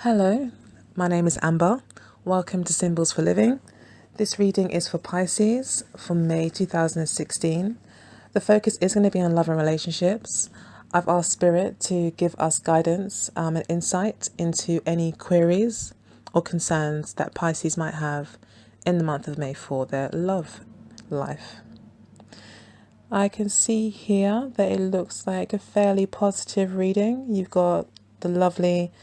Hello, my name is Amber. Welcome to Symbols for Living. This reading is for Pisces for May 2016. The focus is going to be on love and relationships. I've asked Spirit to give us guidance and insight into any queries or concerns that Pisces might have in the month of May for their love life. I can see here that it looks like a fairly positive reading. You've got the lovely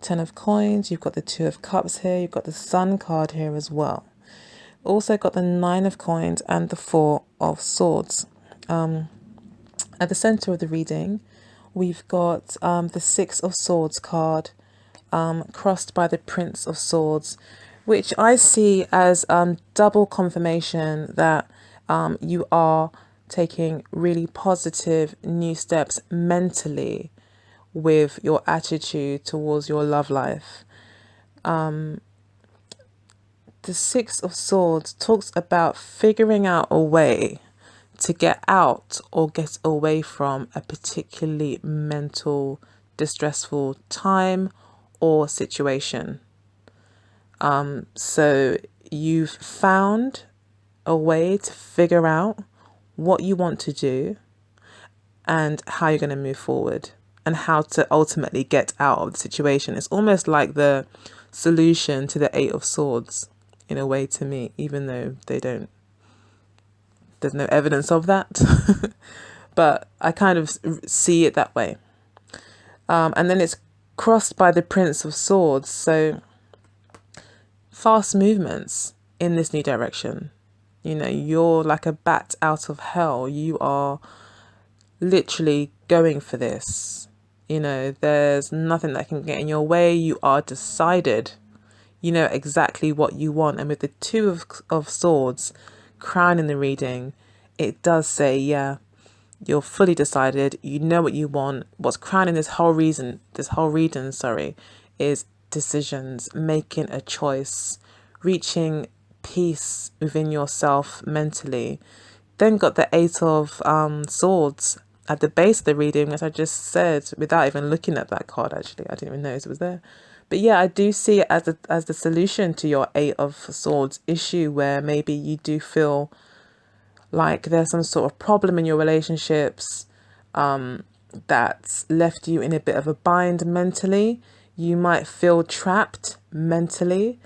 Ten of Coins, you've got the Two of Cups here, you've got the Sun card here as well. Also got the Nine of Coins and the Four of Swords. At the center of the reading, we've got the Six of Swords card crossed by the Prince of Swords, which I see as double confirmation that you are taking really positive new steps mentally with your attitude towards your love life. The Six of Swords talks about figuring out a way to get out or get away from a particularly mental, distressful time or situation. So you've found a way to figure out what you want to do and how you're going to move forward and how to ultimately get out of the situation. It's almost like the solution to the Eight of Swords in a way to me, even though there's no evidence of that. But I kind of see it that way. And then it's crossed by the Prince of Swords. So fast movements in this new direction. You know, you're like a bat out of hell. You are literally going for this. You know, there's nothing that can get in your way. You are decided. You know exactly what you want. And with the Two of Swords crowning the reading, it does say, yeah, you're fully decided. You know what you want. What's crowning this whole reading, is decisions, making a choice, reaching peace within yourself mentally. Then got the Eight of Swords at the base of the reading, as I just said, without even looking at that card. Actually, I didn't even notice it was there. But yeah, I do see it as the solution to your Eight of Swords issue, where maybe you do feel like there's some sort of problem in your relationships that's left you in a bit of a bind mentally. You might feel trapped mentally.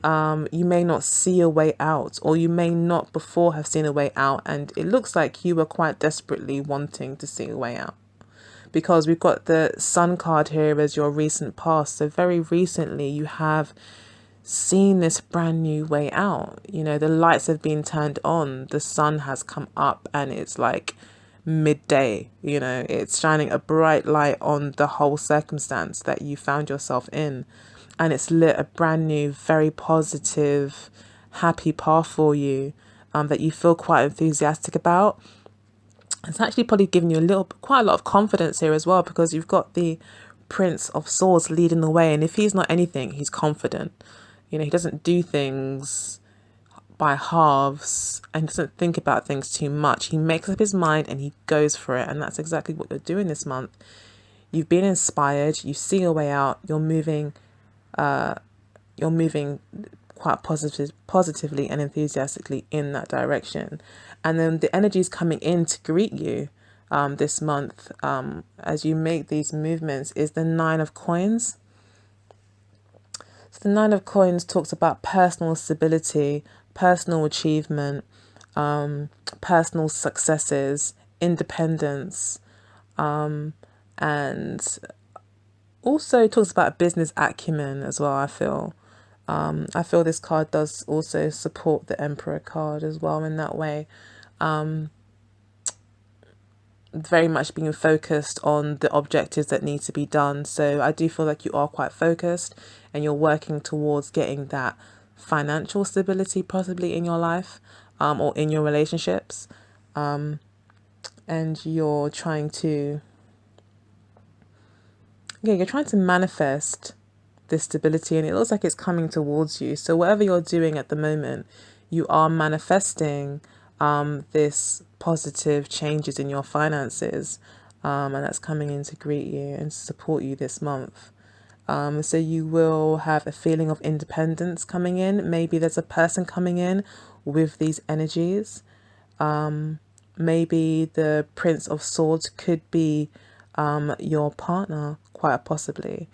You may not see a way out, or you may not before have seen a way out, and it looks like you were quite desperately wanting to see a way out, because we've got the Sun card here as your recent past. So very recently you have seen this brand new way out. You know, the lights have been turned on, the sun has come up, and it's like midday. You know, it's shining a bright light on the whole circumstance that you found yourself in, and it's lit a brand new, very positive, happy path for you that you feel quite enthusiastic about. It's actually probably giving you quite a lot of confidence here as well, because you've got the Prince of Swords leading the way, and if he's not anything, he's confident. You know, he doesn't do things by halves and doesn't think about things too much. He makes up his mind and he goes for it, and that's exactly what you're doing this month. You've been inspired, you see a way out, you're moving quite positively and enthusiastically in that direction. And then the energy is coming in to greet you this month as you make these movements is the Nine of Coins. So the Nine of Coins talks about personal stability, personal achievement, personal successes, independence, and also talks about business acumen as well, I feel. I feel this card does also support the Emperor card as well in that way. Very much being focused on the objectives that need to be done. So I do feel like you are quite focused and you're working towards getting that financial stability possibly in your life or in your relationships. And you're trying to manifest this stability, and it looks like it's coming towards you. So whatever you're doing at the moment, you are manifesting this positive changes in your finances, and that's coming in to greet you and support you this month. So you will have a feeling of independence coming in. Maybe there's a person coming in with these energies. Maybe the Prince of Swords could be your partner, quite possibly,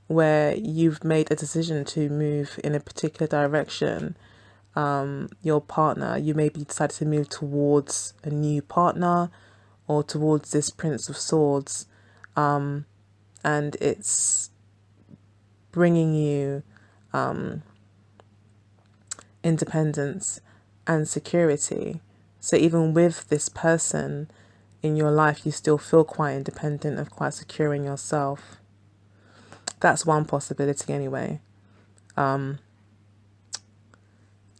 where you've made a decision to move in a particular direction. Your partner, you maybe decided to move towards a new partner or towards this Prince of Swords, and it's bringing you independence and security. So even with this person in your life, you still feel quite independent and quite secure in yourself. That's one possibility anyway.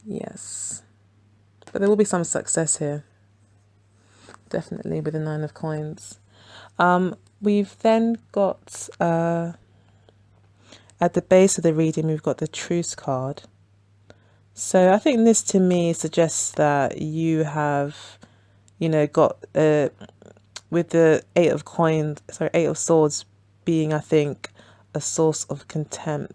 Yes. But there will be some success here. Definitely with the Nine of Coins. We've then got, at the base of the reading, we've got the Truce card. So I think this to me suggests that you have, got, with the Eight of Swords being, I think, a source of contempt.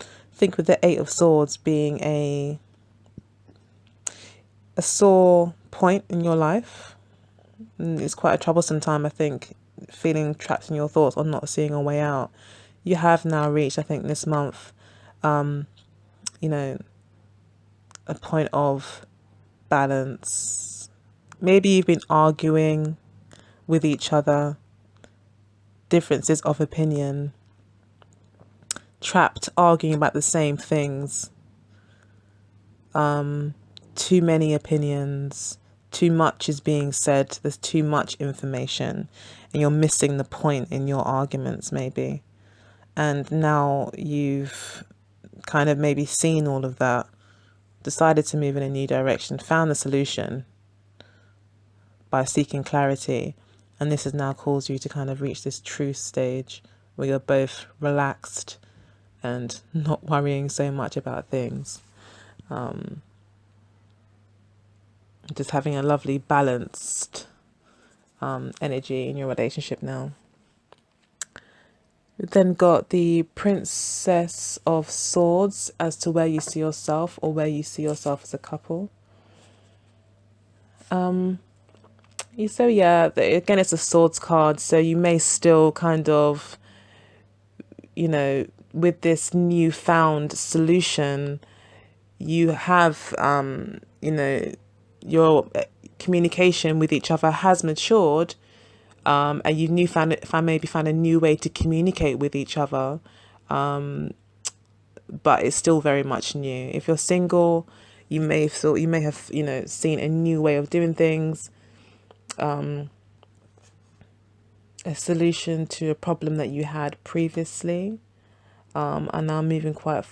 I think with the Eight of Swords being a sore point in your life. It's quite a troublesome time, I think, feeling trapped in your thoughts or not seeing a way out. You have now reached, I think, this month, a point of balance. Maybe you've been arguing with each other, differences of opinion, trapped arguing about the same things, too many opinions, too much is being said, there's too much information, and you're missing the point in your arguments maybe. And now you've kind of maybe seen all of that, decided to move in a new direction, found the solution by seeking clarity, and this has now caused you to kind of reach this truce stage where you're both relaxed and not worrying so much about things. Just having a lovely balanced energy in your relationship now. We've then got the Princess of Swords as to where you see yourself or where you see yourself as a couple. Again, it's a swords card, so you may still kind of, with this newfound solution, you have, your communication with each other has matured, and you found a new way to communicate with each other, but it's still very much new. If you're single, you may have seen a new way of doing things, a solution to a problem that you had previously, and now moving quite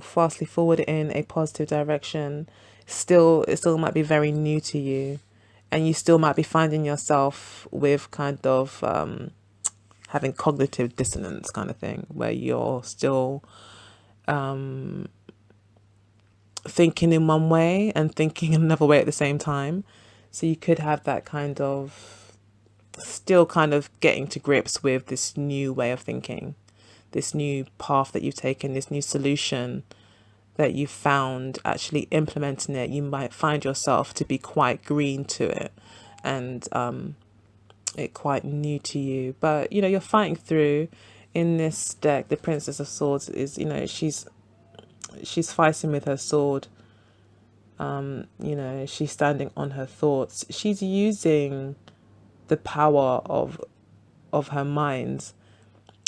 fastly forward in a positive direction. It still might be very new to you, and you still might be finding yourself with kind of having cognitive dissonance kind of thing, where you're still thinking in one way and thinking another way at the same time. So you could have that kind of still kind of getting to grips with this new way of thinking, this new path that you've taken, this new solution that you've found. Actually implementing it, you might find yourself to be quite green to it, and it quite new to you. But you're fighting through. In this deck, the Princess of Swords is, she's fighting with her sword. She's standing on her thoughts. She's using the power of her mind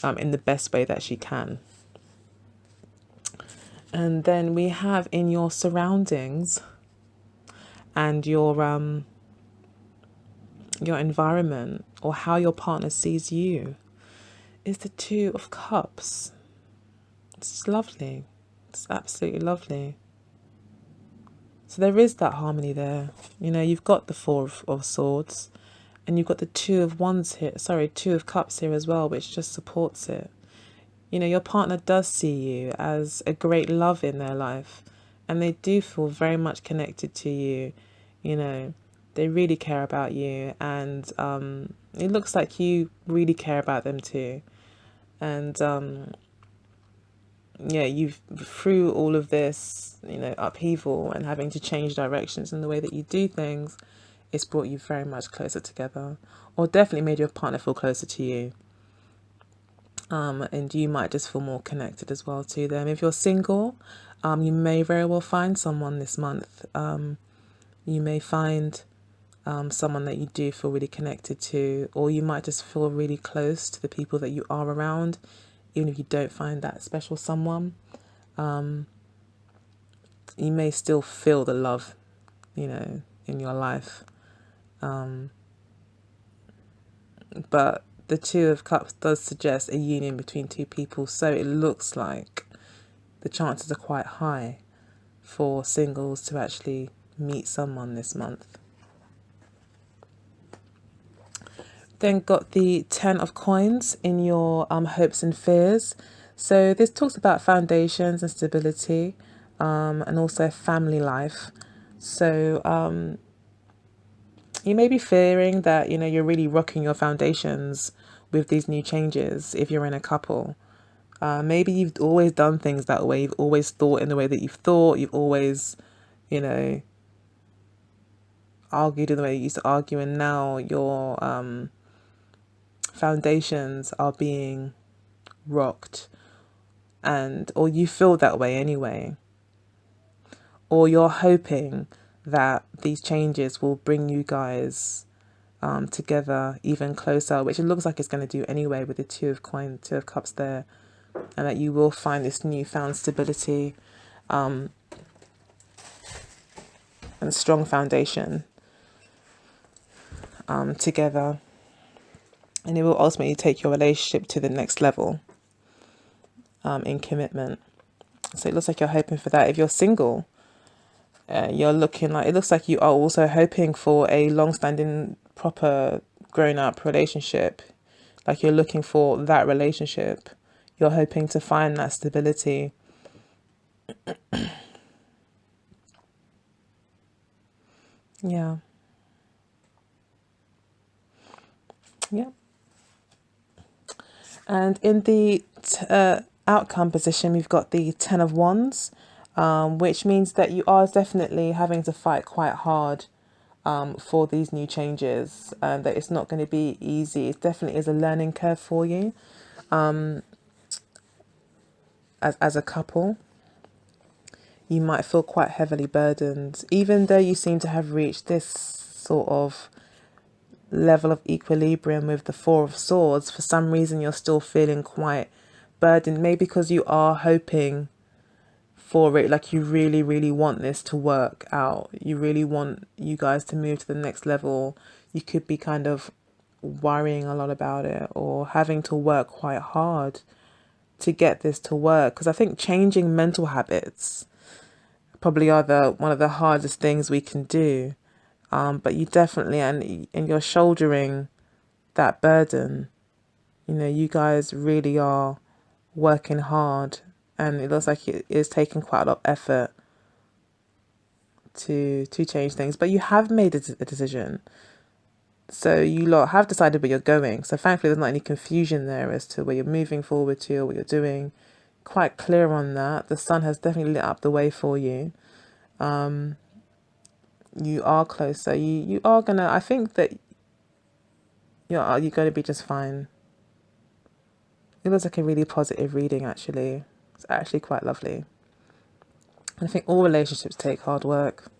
in the best way that she can. And then we have in your surroundings and your environment, or how your partner sees you, is the Two of Cups. It's lovely. It's absolutely lovely. So there is that harmony there. You've got the Four of Swords, and you've got the Two of Cups here as well, which just supports it. Your partner does see you as a great love in their life, and they do feel very much connected to you. They really care about you, and it looks like you really care about them too. And yeah, you've, through all of this, upheaval and having to change directions in the way that you do things, it's brought you very much closer together, or definitely made your partner feel closer to you. And you might just feel more connected as well to them. If you're single, you may very well find someone this month. You may find someone that you do feel really connected to, or you might just feel really close to the people that you are around, even if you don't find that special someone. You may still feel the love, in your life. But the Two of Cups does suggest a union between two people, so it looks like the chances are quite high for singles to actually meet someone this month. Then got the Ten of Coins in your hopes and fears. So this talks about foundations and stability, and also family life. So you may be fearing that, you're really rocking your foundations with these new changes if you're in a couple. Maybe you've always done things that way. You've always thought in the way that you've thought. You've always, argued in the way you used to argue, and now your foundations are being rocked, or you feel that way anyway. Or you're hoping that these changes will bring you guys together even closer, which it looks like it's going to do anyway with the Two of Cups there, and that you will find this newfound stability and strong foundation together, and it will ultimately take your relationship to the next level in commitment. So it looks like you're hoping for that. If you're single, it looks like you are also hoping for a long-standing, proper, grown-up relationship. Like you're looking for that relationship. You're hoping to find that stability. Yeah. Yeah. And in the outcome position, we've got the Ten of Wands, which means that you are definitely having to fight quite hard for these new changes, and that it's not going to be easy. It definitely is a learning curve for you as a couple. You might feel quite heavily burdened, even though you seem to have reached this sort of level of equilibrium with the Four of Swords. For some reason, you're still feeling quite burdened, maybe because you are hoping for it, like you really, really want this to work out. You really want you guys to move to the next level. You could be kind of worrying a lot about it, or having to work quite hard to get this to work, because I think changing mental habits probably are one of the hardest things we can do. But you definitely, and you're shouldering that burden. You guys really are working hard, and it looks like it is taking quite a lot of effort to change things. But you have made a decision. So you lot have decided where you're going. So thankfully there's not any confusion there as to where you're moving forward to or what you're doing. Quite clear on that. The sun has definitely lit up the way for you. You are closer. You are gonna, I think that you're gonna be just fine. It looks like a really positive reading, actually. It's actually quite lovely. I think all relationships take hard work.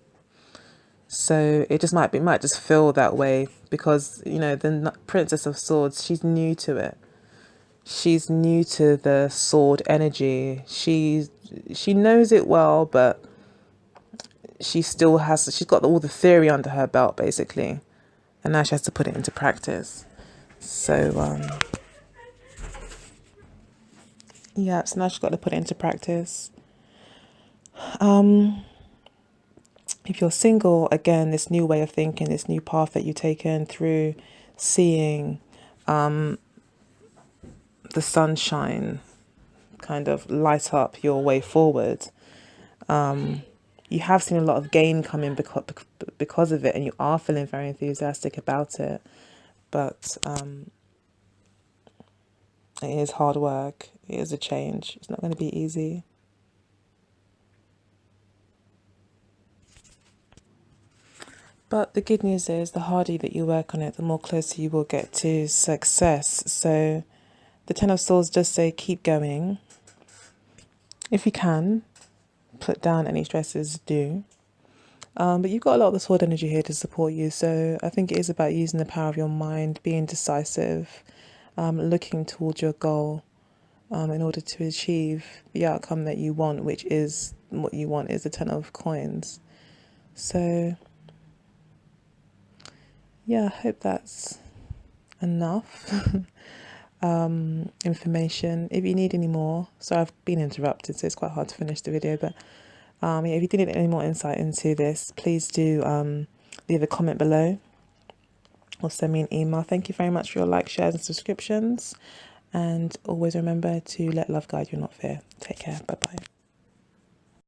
So it might just feel that way because, the Princess of Swords, she's new to it. She's new to the sword energy. She knows it well, but she's got all the theory under her belt, basically. And now she has to put it into practice. So, yeah, so now she's got to put it into practice. If you're single, again, this new way of thinking, this new path that you've taken through seeing the sunshine kind of light up your way forward, you have seen a lot of gain come in because of it, and you are feeling very enthusiastic about it. but it is hard work. It is a change. It's not going to be easy. But the good news is, the harder that you work on it, the more closer you will get to success. So the Ten of Swords does say keep going. If you can, put down any stresses, do. But you've got a lot of the sword energy here to support you. So I think it is about using the power of your mind, being decisive, looking towards your goal in order to achieve the outcome that you want, which is what you want is the Ten of Coins. So yeah, I hope that's enough information. If you need any more, so I've been interrupted, so it's quite hard to finish the video, but yeah, if you do need any more insight into this, please do leave a comment below or send me an email. Thank you very much for your likes, shares and subscriptions, and always remember to let love guide you, not fear. Take care. Bye bye.